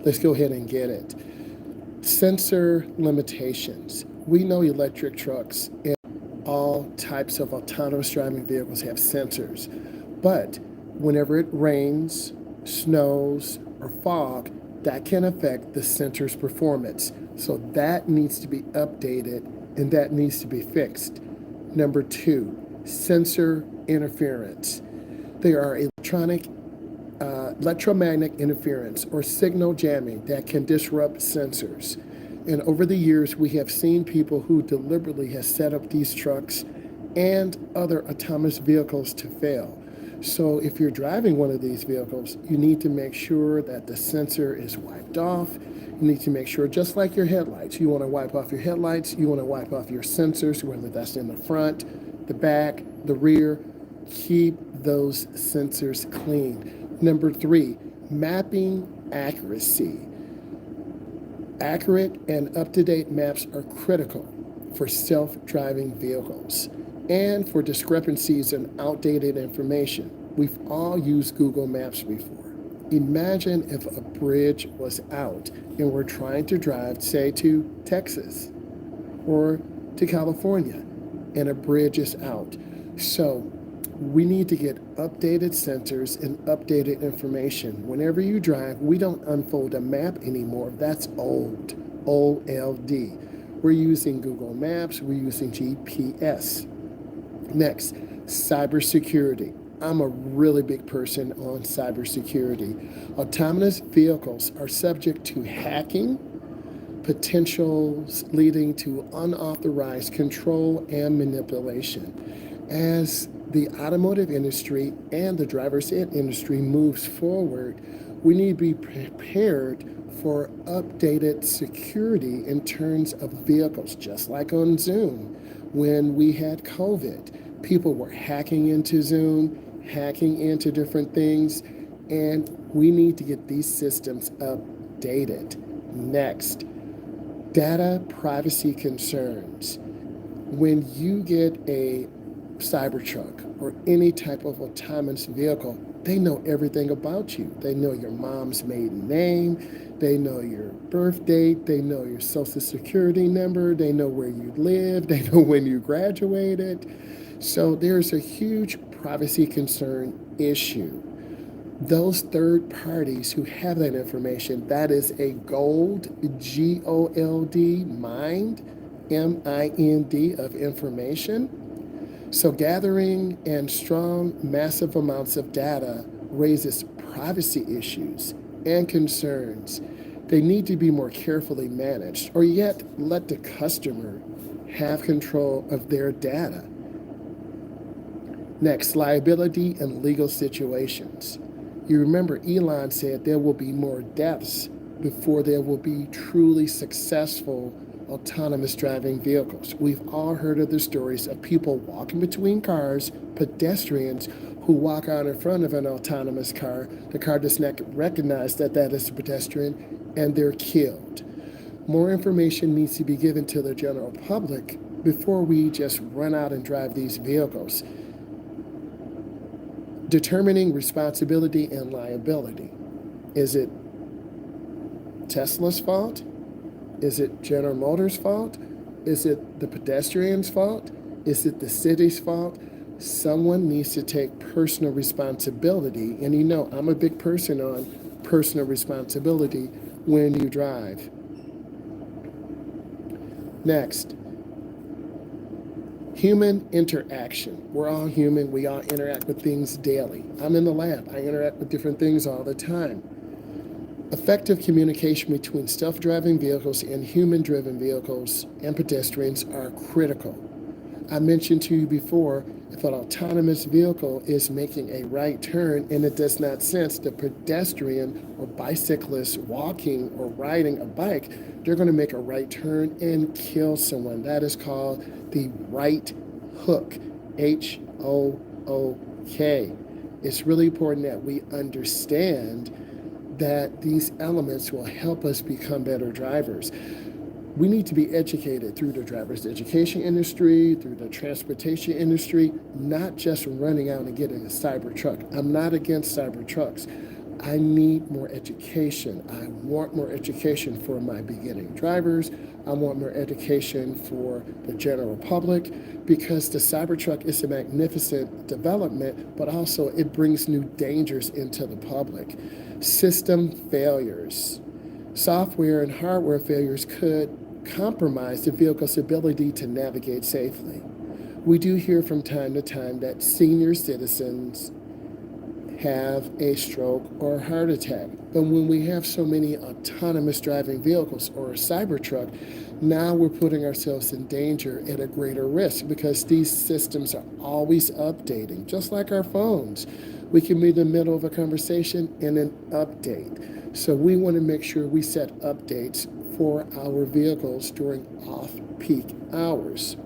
Let's go ahead and get it. Sensor limitations. We know electric trucks and all types of autonomous driving vehicles have sensors, but whenever it rains, snows, or fog, that can affect the sensor's performance. So that needs to be updated and that needs to be fixed. Number two, sensor interference. There are electromagnetic interference or signal jamming that can disrupt sensors. And over the years, we have seen people who deliberately have set up these trucks and other autonomous vehicles to fail. So if you're driving one of these vehicles, you need to make sure that the sensor is wiped off. You need to make sure, just like your headlights, you want to wipe off your headlights, you want to wipe off your sensors, whether that's in the front, the back, the rear. Keep those sensors clean. Number three, mapping accuracy. Accurate and up-to-date maps are critical for self-driving vehicles and for discrepancies in outdated information. We've all used Google Maps before. Imagine if a bridge was out and we're trying to drive, say, to Texas or to California, and a bridge is out. So we need to get updated sensors and updated information. Whenever you drive, we don't unfold a map anymore. That's old, OLD. We're using Google Maps, we're using GPS. Next, cybersecurity. I'm a really big person on cybersecurity. Autonomous vehicles are subject to hacking, potentials leading to unauthorized control and manipulation. As the automotive industry and the driver's ed industry moves forward, we need to be prepared for updated security in terms of vehicles, just like on Zoom. When we had COVID, people were hacking into Zoom, hacking into different things, and we need to get these systems updated. Next, data privacy concerns. When you get a Cybertruck or any type of autonomous vehicle, they know everything about you. They know your mom's maiden name, they know your birth date, they know your social security number, they know where you live, they know when you graduated. So there's a huge privacy concern issue. Those third parties who have that information, that is a gold, G-O-L-D, mind, M-I-N-D of information. So gathering and strong, massive amounts of data raises privacy issues and concerns. They need to be more carefully managed, or yet let the customer have control of their data. Next, liability and legal situations. You remember Elon said there will be more deaths before there will be truly successful autonomous driving vehicles. We've all heard of the stories of people walking between cars, pedestrians who walk out in front of an autonomous car. The car does not recognize that that is a pedestrian, and they're killed. More information needs to be given to the general public before we just run out and drive these vehicles. Determining responsibility and liability. Is it Tesla's fault? Is it General Motors' fault? Is it the pedestrian's fault? Is it the city's fault? Someone needs to take personal responsibility. And you know, I'm a big person on personal responsibility when you drive. Next, human interaction. We're all human. We all interact with things daily. I'm in the lab. I interact with different things all the time. Effective communication between self-driving vehicles and human-driven vehicles and pedestrians are critical. I mentioned to you before, if an autonomous vehicle is making a right turn and it does not sense the pedestrian or bicyclist walking or riding a bike, they're going to make a right turn and kill someone. That is called the right hook, H-O-O-K. It's really important that we understand that these elements will help us become better drivers. We need to be educated through the driver's education industry, through the transportation industry, not just running out and getting a cyber truck. I'm not against cyber trucks. I need more education. I want more education for my beginning drivers. I want more education for the general public because the Cybertruck is a magnificent development, but also it brings new dangers into the public. System failures. Software and hardware failures could compromise the vehicle's ability to navigate safely. We do hear from time to time that senior citizens have a stroke or a heart attack. But when we have so many autonomous driving vehicles or a Cybertruck, now we're putting ourselves in danger at a greater risk because these systems are always updating, just like our phones. We can be in the middle of a conversation and an update. So we want to make sure we set updates for our vehicles during off-peak hours.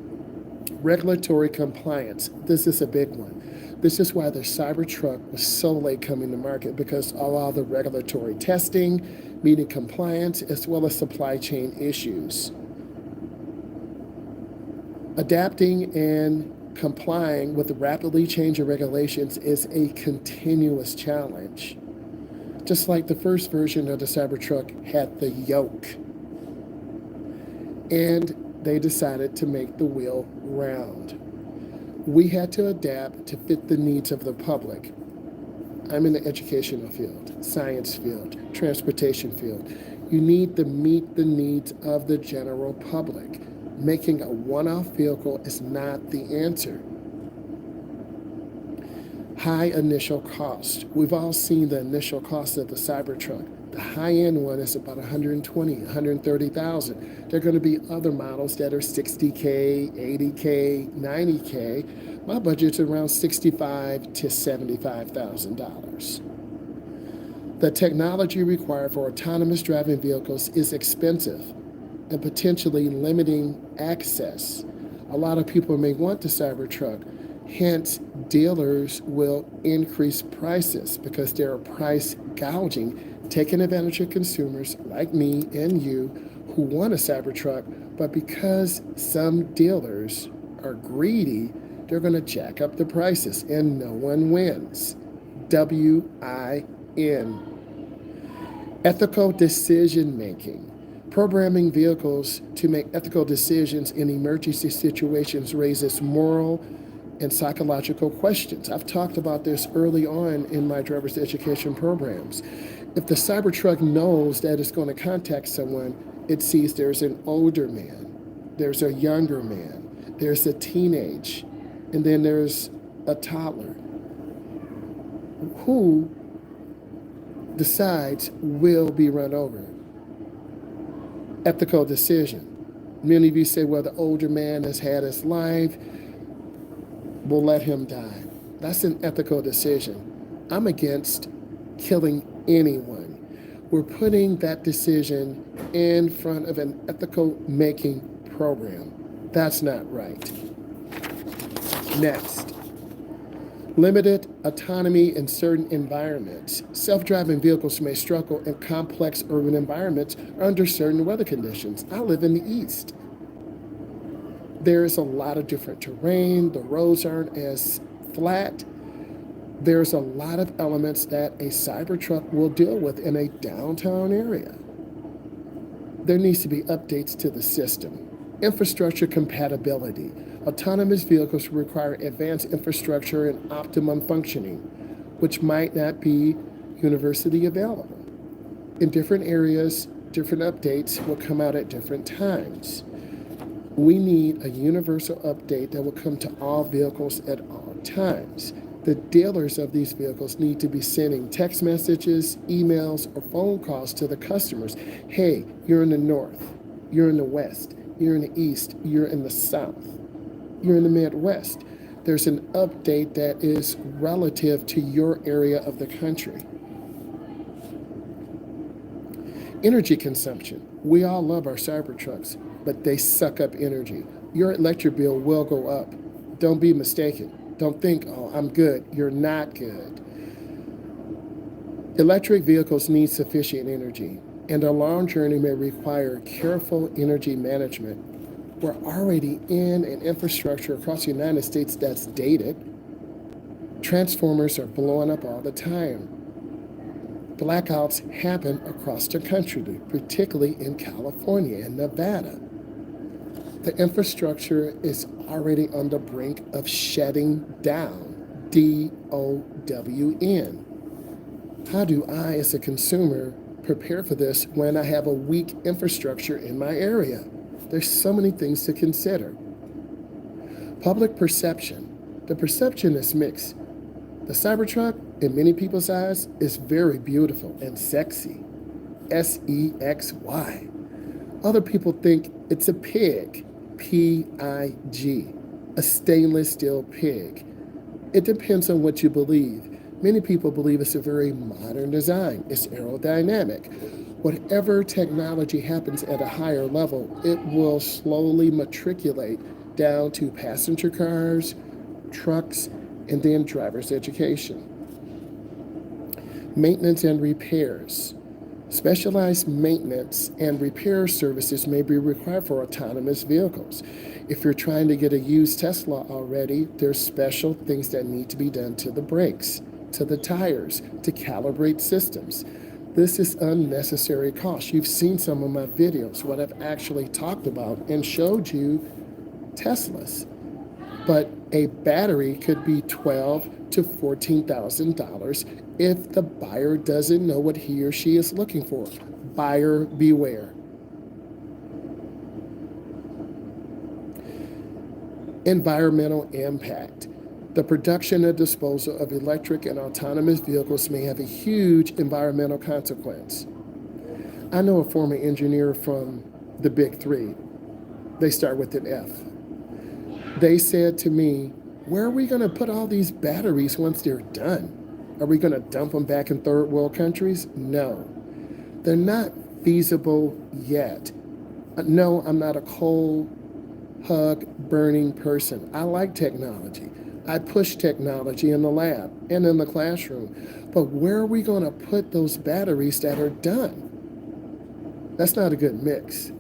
Regulatory compliance. This is a big one. This is why the Cybertruck was so late coming to market because of all the regulatory testing, meeting compliance, as well as supply chain issues. Adapting and complying with the rapidly changing regulations is a continuous challenge. Just like the first version of the Cybertruck had the yoke, and they decided to make the wheel round. We had to adapt to fit the needs of the public. I'm in the educational field, science field, transportation field. You need to meet the needs of the general public. Making a one-off vehicle is not the answer. High initial cost. We've all seen the initial cost of the Cybertruck. The high-end one is about $120,000, $130,000. There are going to be other models that are $60K, $80K, $90K. My budget's around $65,000 to $75,000. The technology required for autonomous driving vehicles is expensive and potentially limiting access. A lot of people may want the Cybertruck. Hence, dealers will increase prices because they are price gouging, taking advantage of consumers like me and you who want a Cybertruck, but because some dealers are greedy, they're going to jack up the prices and no one wins. WIN. Ethical decision making. Programming vehicles to make ethical decisions in emergency situations raises moral and psychological questions. I've talked about this early on in my driver's education programs. If the Cybertruck knows that it's going to contact someone, it sees there's an older man, there's a younger man, there's a teenage, and then there's a toddler. Who decides will be run over? Ethical decision. Many of you say, well, the older man has had his life, we'll let him die. That's an ethical decision. I'm against killing anyone. We're putting that decision in front of an ethical making program. That's not right. Next. Limited autonomy in certain environments. Self-driving vehicles may struggle in complex urban environments or under certain weather conditions. I live in the East. There's a lot of different terrain. The roads aren't as flat. There's a lot of elements that a Cybertruck will deal with in a downtown area. There needs to be updates to the system. Infrastructure compatibility. Autonomous vehicles require advanced infrastructure and optimum functioning, which might not be universally available. In different areas, different updates will come out at different times. We need a universal update that will come to all vehicles at all times. The dealers of these vehicles need to be sending text messages, emails, or phone calls to the customers. Hey, you're in the north, you're in the west, you're in the east, you're in the south, you're in the Midwest. There's an update that is relative to your area of the country. Energy consumption. We all love our Cybertrucks, but they suck up energy. Your electric bill will go up. Don't be mistaken. Don't think, oh, I'm good. You're not good. Electric vehicles need sufficient energy, and a long journey may require careful energy management. We're already in an infrastructure across the United States that's dated. Transformers are blowing up all the time. Blackouts happen across the country, particularly in California and Nevada. The infrastructure is already on the brink of shutting down. DOWN. How do I, as a consumer, prepare for this when I have a weak infrastructure in my area? There's so many things to consider. Public perception. The perception is mixed. The Cybertruck, in many people's eyes, is very beautiful and sexy. SEXY. Other people think it's a pig. PIG. A stainless steel pig. It depends on what you believe. Many people believe it's a very modern design. It's aerodynamic. Whatever technology happens at a higher level, it will slowly matriculate down to passenger cars, trucks, and then driver's education. Maintenance and repairs. Specialized maintenance and repair services may be required for autonomous vehicles. If you're trying to get a used Tesla already, there's special things that need to be done to the brakes, to the tires, to calibrate systems. This is unnecessary cost. You've seen some of my videos, what I've actually talked about and showed you Teslas. But a battery could be $12,000 to $14,000 if the buyer doesn't know what he or she is looking for. Buyer beware. Environmental impact. The production and disposal of electric and autonomous vehicles may have a huge environmental consequence. I know a former engineer from the Big Three. They start with an F. They said to me, where are we going to put all these batteries once they're done? Are we going to dump them back in third world countries? No. They're not feasible yet. No, I'm not a coal hug burning person. I like technology. I push technology in the lab and in the classroom. But where are we going to put those batteries that are done? That's not a good mix.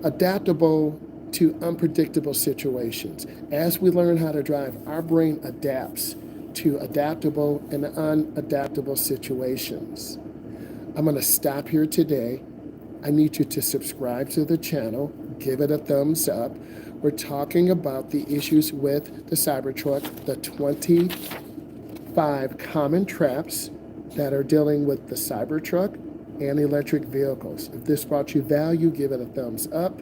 Adaptable to unpredictable situations. As we learn how to drive, our brain adapts to adaptable and unadaptable situations. I'm going to stop here today. I need you to subscribe to the channel, give it a thumbs up. We're talking about the issues with the Cybertruck, the 25 common traps that are dealing with the Cybertruck and electric vehicles. If this brought you value, give it a thumbs up.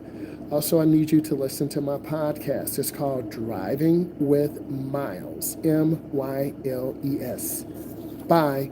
Also, I need you to listen to my podcast. It's called Driving with Myles, Myles. Bye.